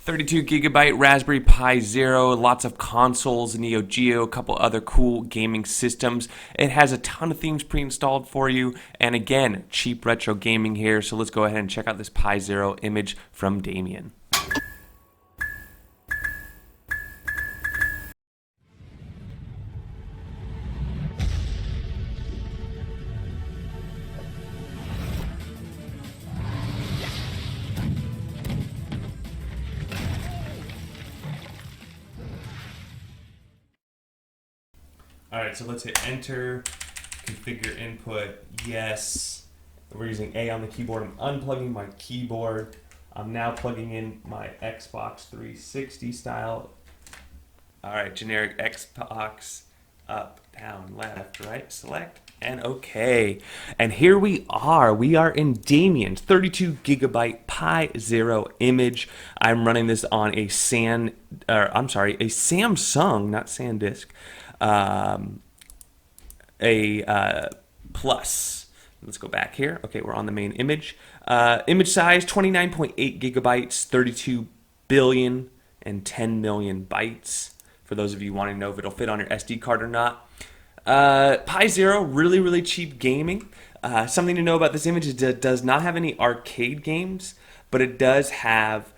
32 gigabyte Raspberry Pi Zero, lots of consoles, Neo Geo, a couple other cool gaming systems. It has a ton of themes pre-installed for you, and again, cheap retro gaming here. So let's go ahead and check out this Pi Zero image from Damien. All right, so let's hit enter, configure input, yes. We're using A on the keyboard. I'm unplugging my keyboard. I'm now plugging in my Xbox 360 style. All right, generic Xbox, up, down, left, right, select, and okay. And here we are in Damien's 32 gigabyte Pi Zero image. I'm running this on a Samsung, not SanDisk. Plus. Let's go back here. Okay, we're on the main image. Image size 29.8 gigabytes, 32 billion and 10 million bytes. For those of you wanting to know if it'll fit on your SD card or not. Pi Zero, really, really cheap gaming. Something to know about this image is it does not have any arcade games, but it does have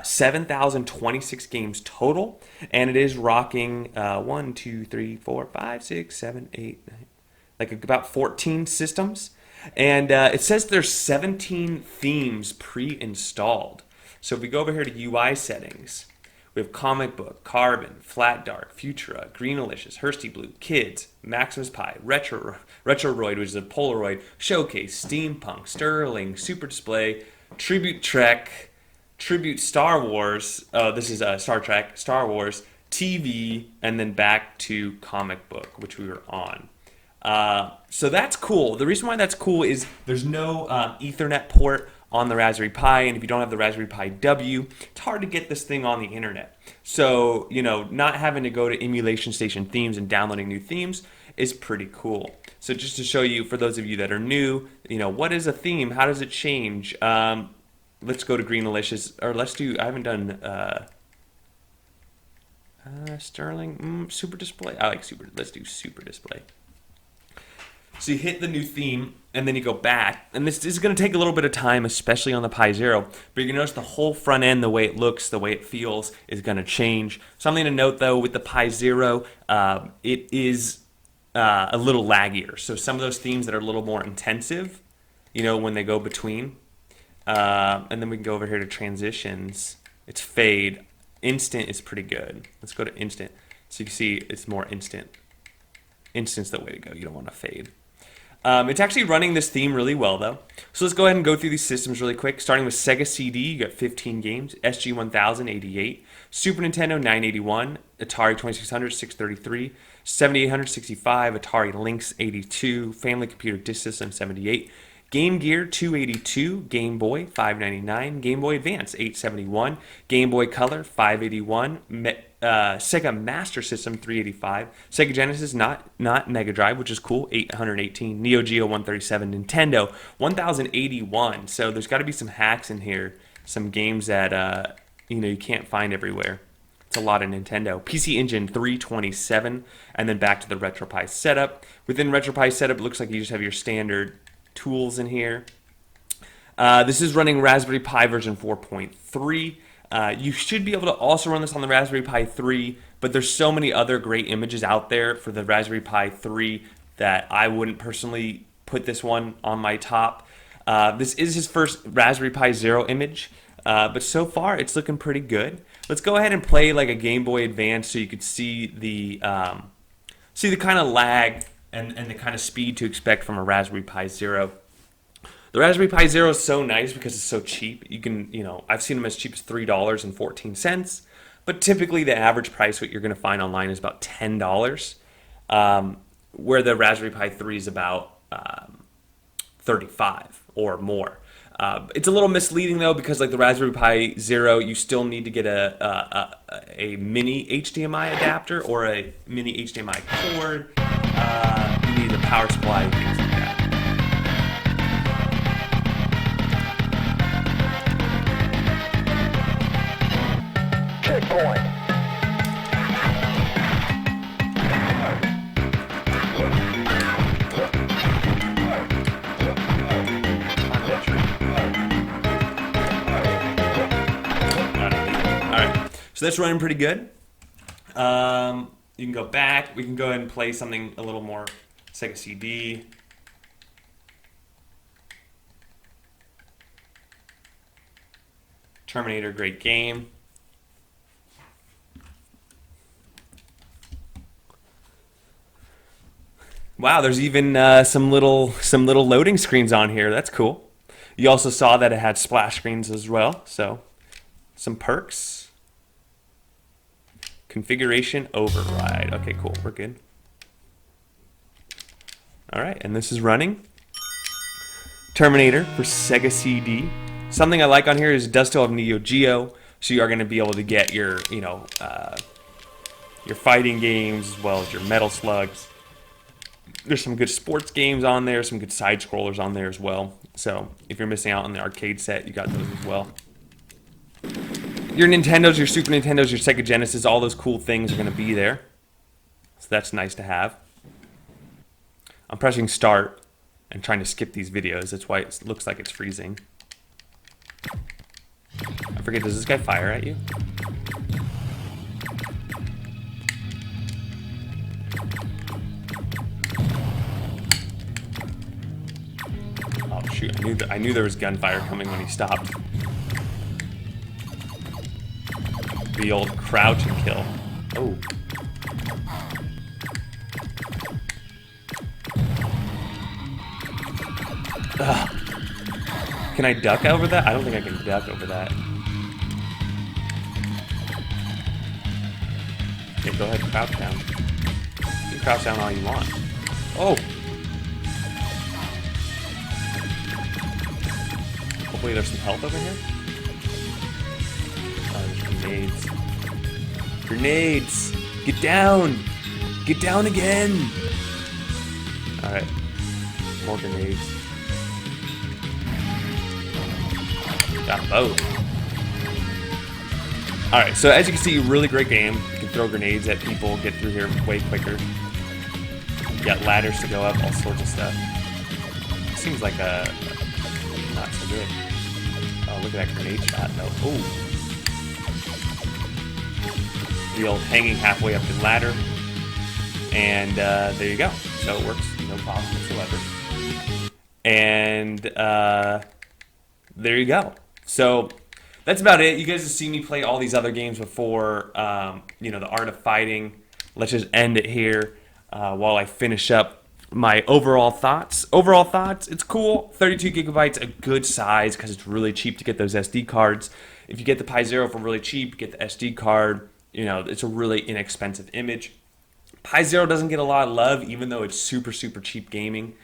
7,026 games total, and it is rocking 1, 2, 3, 4, 5, 6, 7, 8, 9, like about 14 systems. And it says there's 17 themes pre-installed. So if we go over here to UI settings, we have Comic Book, Carbon, Flat Dark, Futura, Greenalicious, Hursty Blue, Kids, Maximus Pi, Retroroid, which is a Polaroid, Showcase, Steampunk, Sterling, Super Display, Tribute Trek, Tribute Star Wars, this is Star Trek, Star Wars, TV, and then back to Comic Book, which we were on. So that's cool. The reason why that's cool is there's no Ethernet port on the Raspberry Pi, and if you don't have the Raspberry Pi W, it's hard to get this thing on the internet. So, not having to go to Emulation Station Themes and downloading new themes is pretty cool. So just to show you, for those of you that are new, what is a theme? How does it change? Let's go to Greenalicious, or let's do, I haven't done Sterling, Super Display. I like Super, let's do Super Display. So you hit the new theme, and then you go back, and this is going to take a little bit of time, especially on the Pi Zero, but you can notice the whole front end, the way it looks, the way it feels, is going to change. Something to note, though, with the Pi Zero, it is a little laggier. So some of those themes that are a little more intensive, when they go between, and then we can go over here to transitions. It's fade. Instant is pretty good. Let's go to instant. So you can see it's more instant. Instant's the way to go. You don't want to fade. It's actually running this theme really well, though. So let's go ahead and go through these systems really quick. Starting with Sega CD, you got 15 games. SG-1000, 88. Super Nintendo, 981. Atari 2600, 633. 7800, 65. Atari Lynx, 82. Family Computer Disk System, 78. Game Gear 282, Game Boy 599, Game Boy Advance 871, Game Boy Color 581, Sega Master System 385, Sega Genesis not Mega Drive, which is cool, 818, Neo Geo 137, Nintendo 1081. So there's got to be some hacks in here, some games that you can't find everywhere. It's a lot of Nintendo. PC Engine 327, and then back to the Retropie setup. Within Retropie setup, it looks like you just have your standard tools in here. This is running Raspberry Pi version 4.3. You should be able to also run this on the Raspberry Pi 3, but there's so many other great images out there for the Raspberry Pi 3 that I wouldn't personally put this one on my top. This is his first Raspberry Pi Zero image, but so far it's looking pretty good. Let's go ahead and play like a Game Boy Advance so you could see the kind of lag and the kind of speed to expect from a Raspberry Pi Zero. The Raspberry Pi Zero is so nice because it's so cheap. You can, I've seen them as cheap as $3.14, but typically the average price, what you're going to find online, is about $10, where the Raspberry Pi 3 is about $35 or more. It's a little misleading though, because like the Raspberry Pi Zero, you still need to get a mini HDMI adapter or a mini HDMI cord. You need a power supply, things like that. Alright, so that's running pretty good. You can go back. We can go ahead and play something a little more Sega CD. Terminator, great game. Wow, there's even some little loading screens on here. That's cool. You also saw that it had splash screens as well, so some perks. Configuration override. Okay, cool. We're good. All right, and this is running. Terminator for Sega CD. Something I like on here is it does still have Neo Geo, so you are going to be able to get your, your fighting games as well as your Metal Slugs. There's some good sports games on there, some good side scrollers on there as well. So if you're missing out on the arcade set, you got those as well. Your Nintendos, your Super Nintendos, your Sega Genesis, all those cool things are going to be there. So that's nice to have. I'm pressing start and trying to skip these videos. That's why it looks like it's freezing. I forget, does this guy fire at you? Oh shoot, I knew there was gunfire coming when he stopped. The old crouch and kill. Oh. Ugh. Can I duck over that? I don't think I can duck over that. Okay, go ahead and crouch down. You can crouch down all you want. Oh! Hopefully there's some health over here. Grenades. Grenades! Get down! Get down again! Alright. More grenades. Got them both. Alright, so as you can see, really great game. You can throw grenades at people, get through here way quicker. You got ladders to go up, all sorts of stuff. Seems like a not so good. Oh, look at that grenade shot. No. Ooh. The old hanging halfway up the ladder, and there you go. So it works, no problem whatsoever. And there you go. So that's about it. You guys have seen me play all these other games before. The Art of Fighting. Let's just end it here while I finish up my overall thoughts. Overall thoughts, it's cool. 32 gigabytes, a good size because it's really cheap to get those SD cards. If you get the Pi Zero for really cheap, you get the SD card. It's a really inexpensive image. Pi Zero doesn't get a lot of love, even though it's super, super cheap gaming.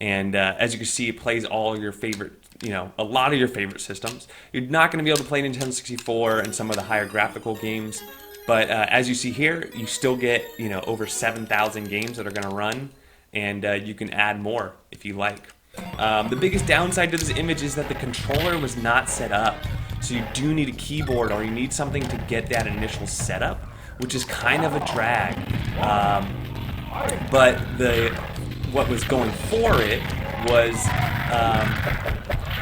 And as you can see, it plays all your favorite, a lot of your favorite systems. You're not going to be able to play Nintendo 64 and some of the higher graphical games. But as you see here, you still get, over 7,000 games that are going to run. And you can add more if you like. The biggest downside to this image is that the controller was not set up. So you do need a keyboard, or you need something to get that initial setup, which is kind of a drag. But what was going for it was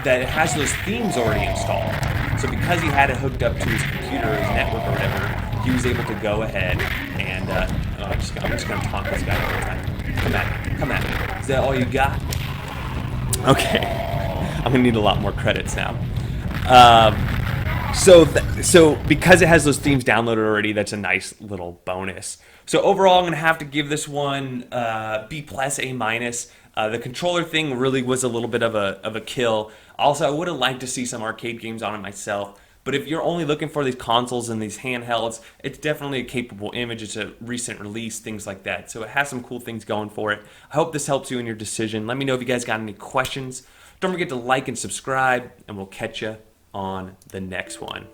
that it has those themes already installed. So because he had it hooked up to his computer, his network or whatever, he was able to go ahead and I'm just gonna taunt this guy all the time. Come at me. Is that all you got? Okay. I'm gonna need a lot more credits now. So because it has those themes downloaded already, that's a nice little bonus. So overall, I'm gonna have to give this one B+, A-. The controller thing really was a little bit of a kill. Also, I would have liked to see some arcade games on it myself. But if you're only looking for these consoles and these handhelds, it's definitely a capable image. It's a recent release, things like that. So it has some cool things going for it. I hope this helps you in your decision. Let me know if you guys got any questions. Don't forget to like and subscribe, and we'll catch you on the next one.